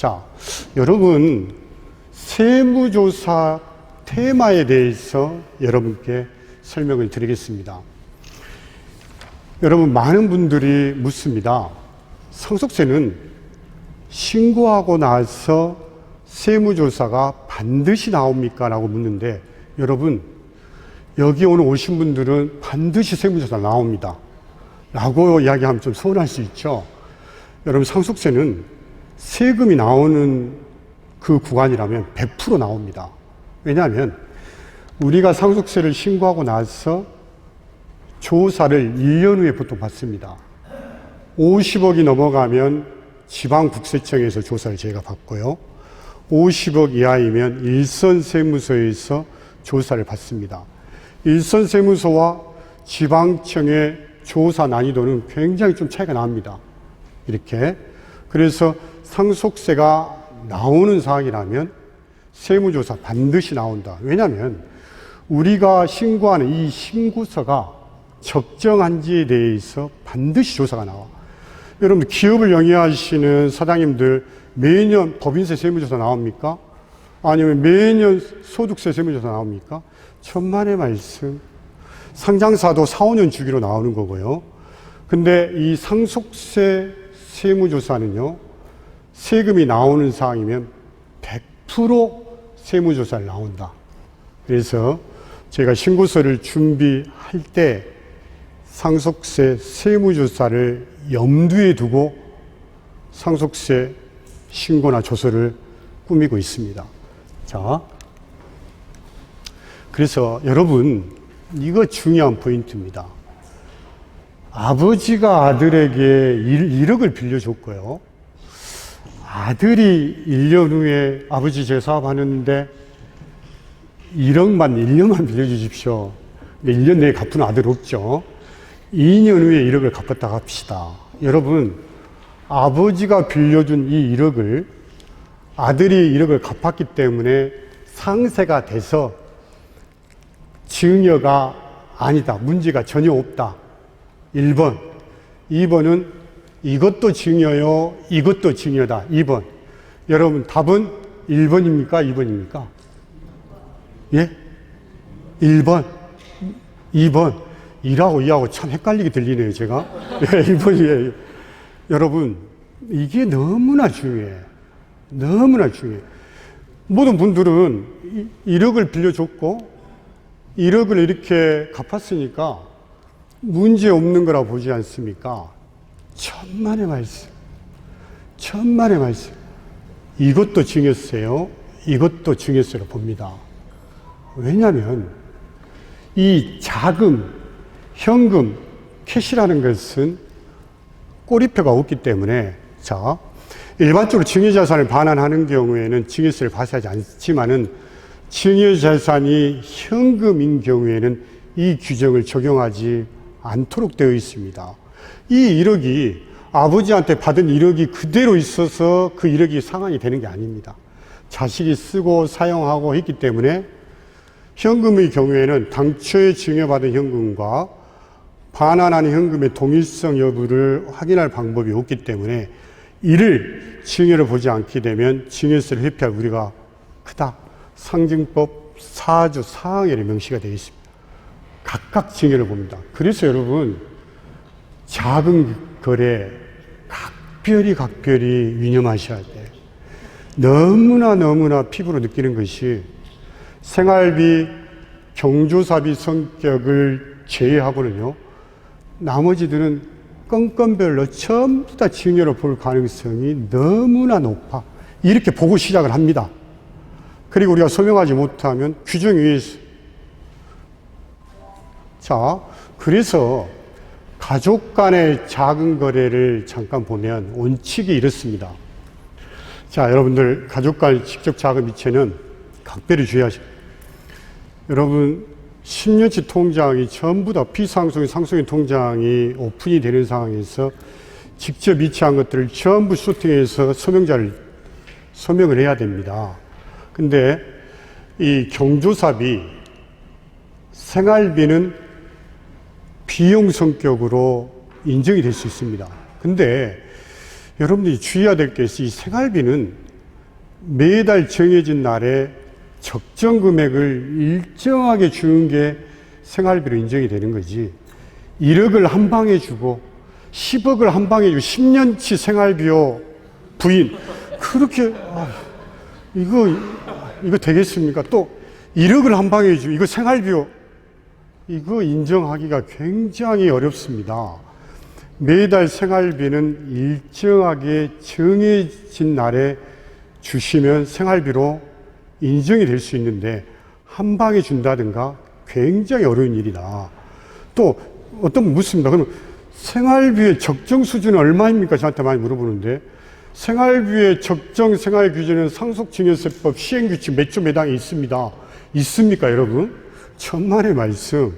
자, 여러분, 세무조사 테마에 대해서 여러분께 설명을 드리겠습니다. 여러분, 많은 분들이 묻습니다. 상속세는 신고하고 나서 세무조사가 반드시 나옵니까? 라고 묻는데, 여러분, 여기 오늘 오신 분들은 반드시 세무조사 나옵니다. 라고 이야기하면 좀 서운할 수 있죠. 여러분, 상속세는 세금이 나오는 그 구간이라면 100% 나옵니다. 왜냐하면 우리가 상속세를 신고하고 나서 조사를 1년 후에 보통 받습니다. 50억이 넘어가면 지방국세청에서 조사를 저희가 받고요. 50억 이하이면 일선세무서에서 조사를 받습니다. 일선세무서와 지방청의 조사 난이도는 굉장히 좀 차이가 납니다. 이렇게. 그래서 상속세가 나오는 사항이라면 세무조사 반드시 나온다. 왜냐하면 우리가 신고하는 이 신고서가 적정한지에 대해서 반드시 조사가 나와. 여러분, 기업을 영위하시는 사장님들 매년 법인세 세무조사 나옵니까? 아니면 매년 소득세 세무조사 나옵니까? 천만의 말씀. 상장사도 4, 5년 주기로 나오는 거고요. 근데 이 상속세 세무조사는요, 세금이 나오는 사항이면 100% 세무조사를 나온다. 그래서 제가 신고서를 준비할 때 상속세 세무조사를 염두에 두고 상속세 신고나 조서를 꾸미고 있습니다. 자, 그래서 여러분, 이거 중요한 포인트입니다. 아버지가 아들에게 1억을 빌려줬고요. 아들이 1년 후에 아버지 제 사업하는데 1년만 빌려주십시오. 1년 내에 갚은 아들 없죠. 2년 후에 1억을 갚았다 합시다. 여러분, 아버지가 빌려준 이 1억을 아들이 1억을 갚았기 때문에 상세가 돼서 증여가 아니다. 문제가 전혀 없다. 1번. 2번은 이것도 증여요, 이것도 증여다. 2번. 여러분, 답은 1번입니까? 2번입니까? 예? 1번. 2번. 1하고 2하고 참 헷갈리게 들리네요, 제가. 예, 1번이에요. 여러분, 이게 너무나 중요해. 너무나 중요해. 모든 분들은 1억을 빌려줬고, 1억을 이렇게 갚았으니까 문제 없는 거라 보지 않습니까? 천만의 말씀. 천만의 말씀. 이것도 증여세요. 이것도 증여세로 봅니다. 왜냐하면 이 자금, 현금, 캐시라는 것은 꼬리표가 없기 때문에, 자, 일반적으로 증여자산을 반환하는 경우에는 증여세를 발생하지 않지만은 증여자산이 현금인 경우에는 이 규정을 적용하지 않도록 되어 있습니다. 이 1억이 아버지한테 받은 1억이 그대로 있어서 그 1억이 상환이 되는 게 아닙니다. 자식이 쓰고 사용하고 했기 때문에 현금의 경우에는 당초에 증여받은 현금과 반환한 현금의 동일성 여부를 확인할 방법이 없기 때문에 이를 증여를 보지 않게 되면 증여세를 회피할 우려가 크다. 상증법 4조 4항에 명시가 되어 있습니다. 각각 증여를 봅니다. 그래서 여러분, 작은 거래 각별히 유념하셔야 돼. 너무나 피부로 느끼는 것이 생활비, 경조사비 성격을 제외하고는요, 나머지들은 건건별로 전부 다 증여를 볼 가능성이 너무나 높아. 이렇게 보고 시작을 합니다. 그리고 우리가 소명하지 못하면 규정 위에서. 자, 그래서 가족 간의 작은 거래를 잠깐 보면 원칙이 이렇습니다. 자, 여러분들 가족 간 직접 자금 이체는 각별히 주의하셔야 돼요. 여러분, 10년치 통장이 전부 다 비상속인, 상속인 통장이 오픈이 되는 상황에서 직접 이체한 것들을 전부 쇼팅해서 서명을 해야 됩니다. 근데 이 경조사비, 생활비는 비용 성격으로 인정이 될 수 있습니다. 근데 여러분들이 주의해야 될 것이 이 생활비는 매달 정해진 날에 적정 금액을 일정하게 주는 게 생활비로 인정이 되는 거지. 1억을 한 방에 주고 10억을 한 방에 주고 10년치 생활비요 부인 그렇게 이거 되겠습니까? 또 1억을 한 방에 주고 이거 생활비요 이거 인정하기가 굉장히 어렵습니다. 매달 생활비는 일정하게 정해진 날에 주시면 생활비로 인정이 될 수 있는데 한 방에 준다든가 굉장히 어려운 일이다. 또 어떤 분 묻습니다. 그럼 생활비의 적정 수준은 얼마입니까? 저한테 많이 물어보는데 생활비의 적정 생활 기준은 상속증여세법 시행규칙 몇 조 몇 항에 있습니다. 있습니까, 여러분? 천만의 말씀.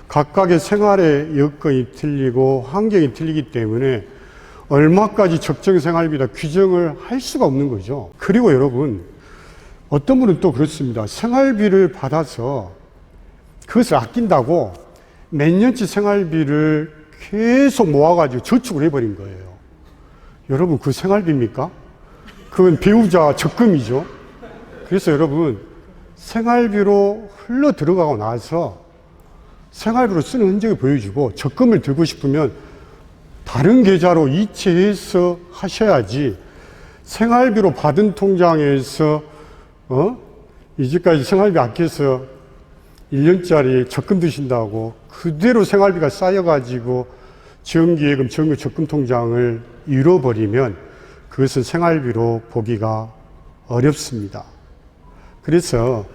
각각의 생활의 여건이 틀리고 환경이 틀리기 때문에 얼마까지 적정 생활비다 규정을 할 수가 없는 거죠. 그리고 여러분, 어떤 분은 또 그렇습니다. 생활비를 받아서 그것을 아낀다고 몇 년치 생활비를 계속 모아가지고 저축을 해버린 거예요. 여러분, 그 생활비입니까? 그건 배우자 적금이죠. 그래서 여러분, 생활비로 흘러 들어가고 나서 생활비로 쓰는 흔적을 보여주고 적금을 들고 싶으면 다른 계좌로 이체해서 하셔야지 생활비로 받은 통장에서 이제까지 생활비 아껴서 1년짜리 적금 드신다고 그대로 생활비가 쌓여가지고 정기예금, 정기 적금 통장을 잃어버리면 그것은 생활비로 보기가 어렵습니다. 그래서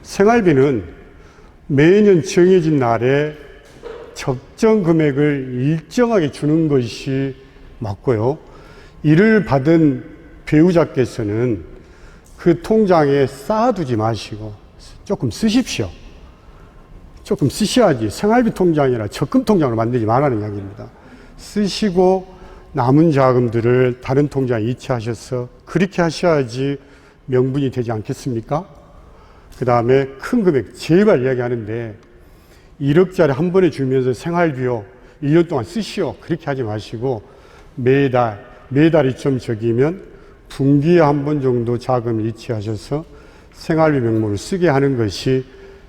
생활비는 매년 정해진 날에 적정 금액을 일정하게 주는 것이 맞고요. 이를 받은 배우자께서는 그 통장에 쌓아두지 마시고 조금 쓰십시오. 조금 쓰셔야지 생활비 통장이나 적금 통장으로 만들지 말라는 이야기입니다. 쓰시고 남은 자금들을 다른 통장에 이체하셔서 그렇게 하셔야지 명분이 되지 않겠습니까? 그 다음에 큰 금액, 제발 이야기하는데 1억짜리 한 번에 주면서 생활비요 1년 동안 쓰시오 그렇게 하지 마시고 매달이 좀 적이면 분기에 한 번 정도 자금을 이체하셔서 생활비 명목을 쓰게 하는 것이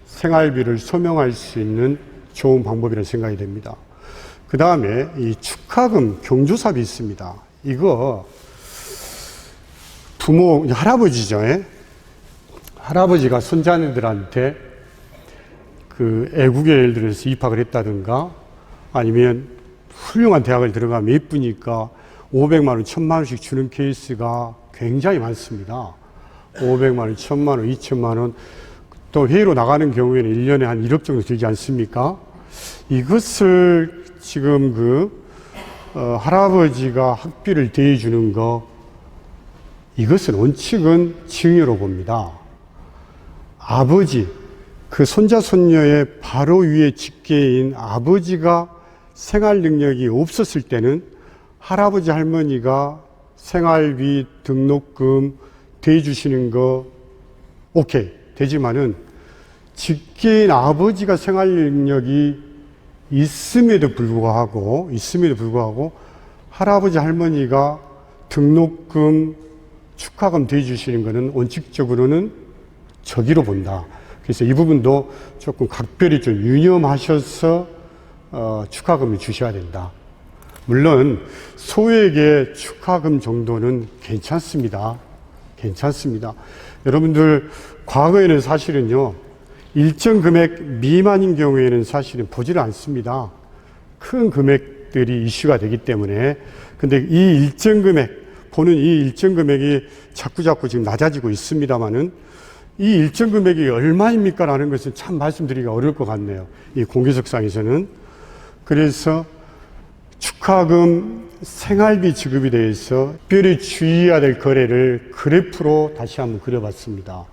생활비를 소명할 수 있는 좋은 방법이라는 생각이 됩니다. 그 다음에 이 축하금 경조사비 있습니다. 이거 부모, 할아버지죠. 할아버지가 손자녀들한테 그 애국에 예를 들어서 입학을 했다든가 아니면 훌륭한 대학을 들어가면 예쁘니까 500만 원, 1000만 원씩 주는 케이스가 굉장히 많습니다. 500만 원, 1000만 원, 2000만 원, 또 해외로 나가는 경우에는 1년에 한 1억 정도 들지 않습니까? 이것을 지금 할아버지가 학비를 대주는 거, 이것은 원칙은 증여로 봅니다. 아버지, 그 손자, 손녀의 바로 위에 직계인 아버지가 생활 능력이 없었을 때는 할아버지, 할머니가 생활비, 등록금 대주시는 거 오케이 되지만은 직계인 아버지가 생활 능력이 있음에도 불구하고 할아버지, 할머니가 등록금, 축하금 대주시는 것은 원칙적으로는 저기로 본다. 그래서 이 부분도 조금 각별히 좀 유념하셔서 축하금을 주셔야 된다. 물론 소액의 축하금 정도는 괜찮습니다. 여러분들 과거에는 사실은요 일정 금액 미만인 경우에는 사실은 보지를 않습니다. 큰 금액들이 이슈가 되기 때문에. 근데 이 일정 금액 보는 이 일정 금액이 자꾸 지금 낮아지고 있습니다만은 이 일정 금액이 얼마입니까? 라는 것은 참 말씀드리기가 어려울 것 같네요. 이 공개석상에서는. 그래서 축하금, 생활비 지급에 대해서 특별히 주의해야 될 거래를 그래프로 다시 한번 그려봤습니다.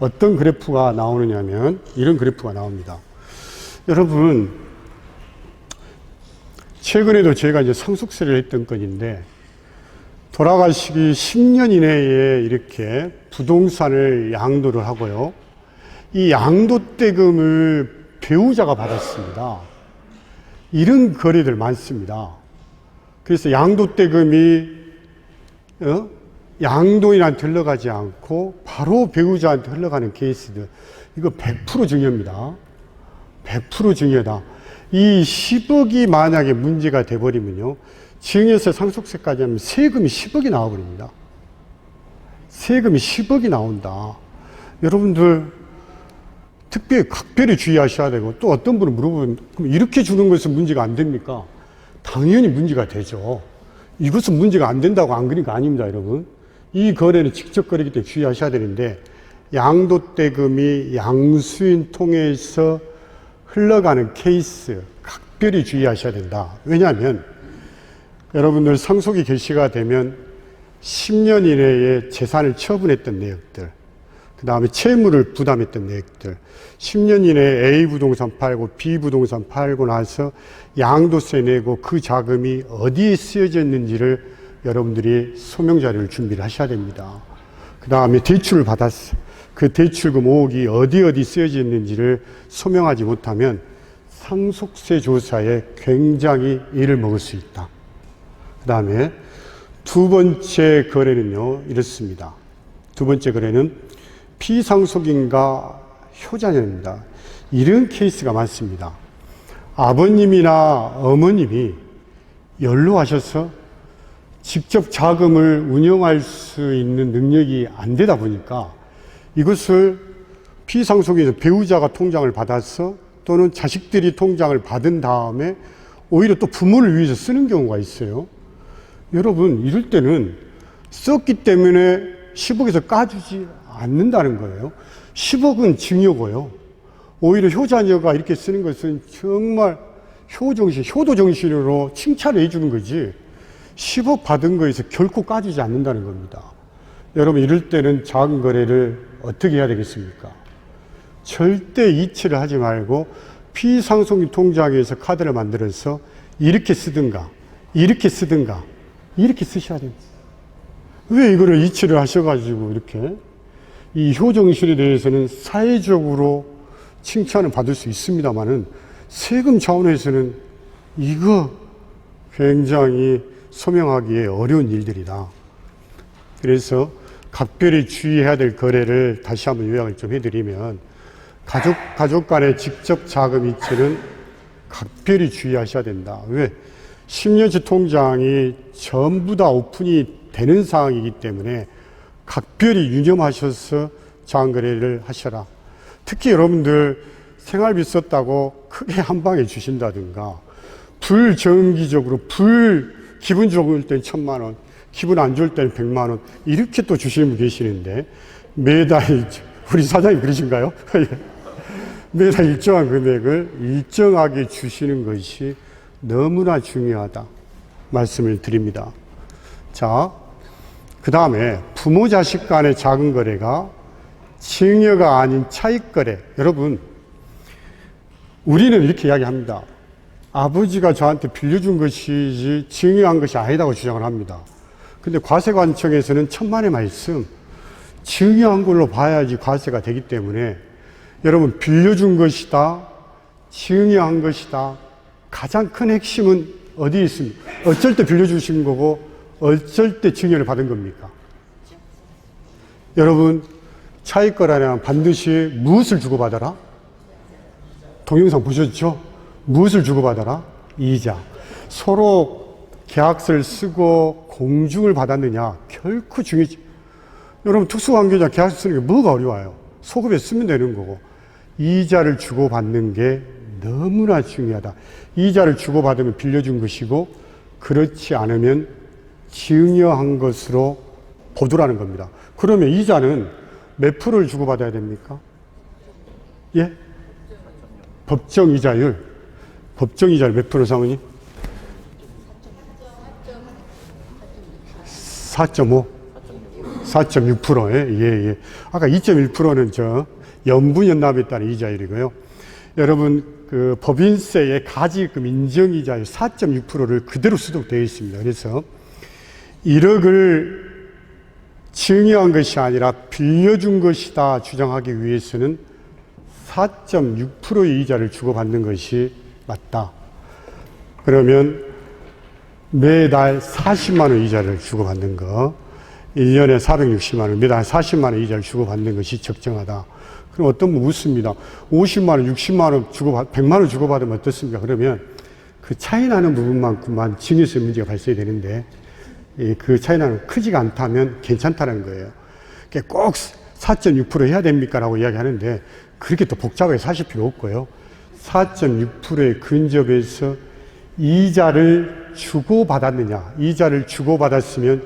어떤 그래프가 나오느냐면 이런 그래프가 나옵니다. 여러분, 최근에도 제가 이제 상속세를 했던 건인데 돌아가시기 10년 이내에 이렇게 부동산을 양도를 하고요. 이 양도대금을 배우자가 받았습니다. 이런 거래들 많습니다. 그래서 양도대금이 양도인한테 흘러가지 않고 바로 배우자한테 흘러가는 케이스들, 이거 100% 증여입니다. 100% 증여다. 이 10억이 만약에 문제가 돼버리면요, 증여세 상속세까지 하면 세금이 10억이 나와버립니다. 세금이 10억이 나온다. 여러분들 각별히 주의하셔야 되고, 또 어떤 분은 물어보면 그럼 이렇게 주는 것은 문제가 안 됩니까? 당연히 문제가 되죠. 이것은 문제가 안 된다고 안 그러니까 아닙니다, 여러분. 이 거래는 직접 거래이기 때문에 주의하셔야 되는데, 양도대금이 양수인 통해서 흘러가는 케이스 각별히 주의하셔야 된다. 왜냐하면 여러분들 상속이 개시가 되면 10년 이내에 재산을 처분했던 내역들, 그 다음에 채무를 부담했던 내역들, 10년 이내에 A 부동산 팔고 B 부동산 팔고 나서 양도세 내고 그 자금이 어디에 쓰여졌는지를 여러분들이 소명자료를 준비를 하셔야 됩니다. 그 다음에 대출을 받았어. 그 대출금 5억이 어디 쓰여져 있는지를 소명하지 못하면 상속세 조사에 굉장히 일을 먹을 수 있다. 그 다음에 두 번째 거래는요, 이렇습니다. 두 번째 거래는 피상속인과 효자녀입니다. 이런 케이스가 많습니다. 아버님이나 어머님이 연로하셔서 직접 자금을 운영할 수 있는 능력이 안 되다 보니까 이것을 피상속인에서 배우자가 통장을 받아서 또는 자식들이 통장을 받은 다음에 오히려 또 부모를 위해서 쓰는 경우가 있어요. 여러분, 이럴 때는 썼기 때문에 10억에서 까주지 않는다는 거예요. 10억은 증여고요. 오히려 효자녀가 이렇게 쓰는 것은 정말 효도 정신으로 칭찬을 해주는 거지 10억 받은 거에서 결코 까지지 않는다는 겁니다. 여러분, 이럴 때는 자금 거래를 어떻게 해야 되겠습니까? 절대 이체를 하지 말고 피상속인 통장에서 카드를 만들어서 이렇게 쓰든가 이렇게 쓰든가 이렇게 쓰셔야 됩니다. 왜 이거를 이체를 하셔가지고 이렇게 이 효정실에 대해서는 사회적으로 칭찬을 받을 수 있습니다만은 세금 차원에서는 이거 굉장히 소명하기에 어려운 일들이다. 그래서 각별히 주의해야 될 거래를 다시 한번 요약을 좀 해드리면, 가족 간의 직접 자금 이체는 각별히 주의하셔야 된다. 왜? 10년치 통장이 전부 다 오픈이 되는 상황이기 때문에 각별히 유념하셔서 자금 거래를 하셔라. 특히 여러분들 생활비 썼다고 크게 한 방에 주신다든가, 불정기적으로 기분 좋을 땐 1,000만 원, 기분 안 좋을 때는 100만 원, 이렇게 또 주시는 분 계시는데, 매달, 우리 사장님 그러신가요? 매달 일정한 금액을 일정하게 주시는 것이 너무나 중요하다 말씀을 드립니다. 자, 그 다음에 부모 자식 간의 자금 거래가 증여가 아닌 차익 거래. 여러분, 우리는 이렇게 이야기합니다. 아버지가 저한테 빌려준 것이지 증여한 것이 아니다고 주장을 합니다. 근데 과세관청에서는 천만의 말씀, 증여한 걸로 봐야지 과세가 되기 때문에 여러분, 빌려준 것이다, 증여한 것이다, 가장 큰 핵심은 어디에 있습니까? 어쩔 때 빌려주신 거고 어쩔 때 증여를 받은 겁니까? 여러분, 차익 거래는 반드시 무엇을 주고받아라? 동영상 보셨죠? 무엇을 주고받아라? 이자. 서로 계약서를 쓰고 공증을 받았느냐? 결코 중요하지. 여러분, 특수관계자 계약서 쓰는 게 뭐가 어려워요? 소급해 쓰면 되는 거고, 이자를 주고받는 게 너무나 중요하다. 이자를 주고받으면 빌려준 것이고, 그렇지 않으면 증여한 것으로 보도라는 겁니다. 그러면 이자는 몇 프로를 주고받아야 됩니까? 예? 법정 이자율. 법정 이자율 몇 프로, 사모님? 4.5? 4.6%. 예. 아까 2.1%는 연분연납에 따른 이자율이고요. 여러분, 그 법인세의 가지금 인정이자율 4.6%를 그대로 수록되어 있습니다. 그래서 1억을 증여한 것이 아니라 빌려준 것이다 주장하기 위해서는 4.6%의 이자를 주고받는 것이 맞다. 그러면 매달 40만 원 이자를 주고받는 거. 1년에 460만 원, 매달 40만 원 이자를 주고받는 것이 적정하다. 그럼 어떤 분 묻습니다. 50만 원, 60만 원 100만 원 주고받으면 어떻습니까? 그러면 그 차이 나는 부분만큼만 증여세 문제가 발생이 되는데 그 차이 나는 크지가 않다면 괜찮다는 거예요. 꼭 4.6% 해야 됩니까? 라고 이야기하는데 그렇게 또 복잡하게 사실 필요 없고요. 4.6%에 근접해서 이자를 주고받았느냐, 이자를 주고받았으면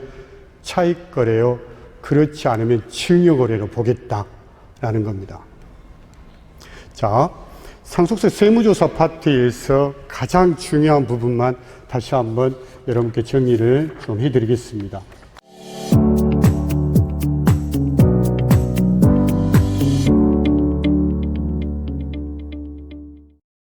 차익거래요, 그렇지 않으면 증여거래로 보겠다라는 겁니다. 자, 상속세 세무조사 파트에서 가장 중요한 부분만 다시 한번 여러분께 정리를 좀 해드리겠습니다.